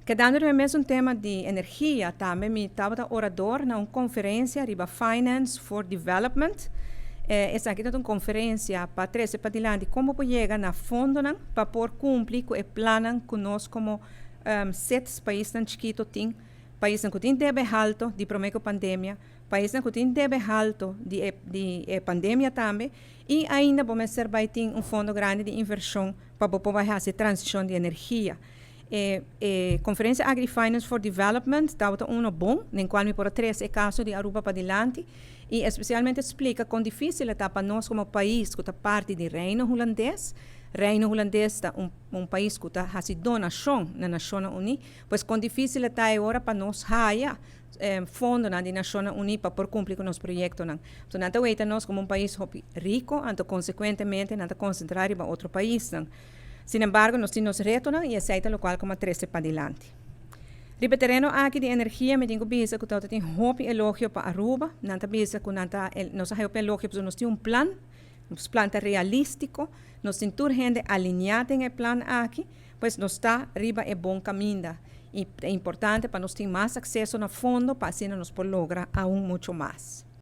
Quedando no mesmo tema de energia, também me estava orador na uma conferência riba Finance for Development. Essa aqui é uma conferência para trazer para diante como chegar na fundo para por cumprir com o plano que nós como 7 países chiquitos tem, países que têm deve alto de prometo pandemia, países que têm deve alto de pandemia também, e ainda vamos ser vai ter fundo grande de inversão para poder fazer transição de energia. Conferência Agri-Finance for Development estava bom, no qual me por trazer caso de Aruba para diante, e especialmente explica quão difícil está para nós como país que está parte do Reino Holandês. Reino Holandês é país que está fazendo donação na Nações Unidas, pois quão difícil está agora para nós ganhar fundo na Nações Unidas para por cumprir com os projetos. Então, nós como país rico, então consequentemente, nós concentrar em outro país. Sin embargo, nós temos reto e aceita o qual como 13 para adelante. Ribe terreno aqui de energia, me digo bisa que tem hope elogio para Aruba, nanta bisa que nós hope elogio porque nós temos plan realístico, nós temos urgente alinhado em plan aqui, pois nós está riba é bom caminho. E é importante para nós ter mais acesso no fundo para assim nós por lograr aún muito mais.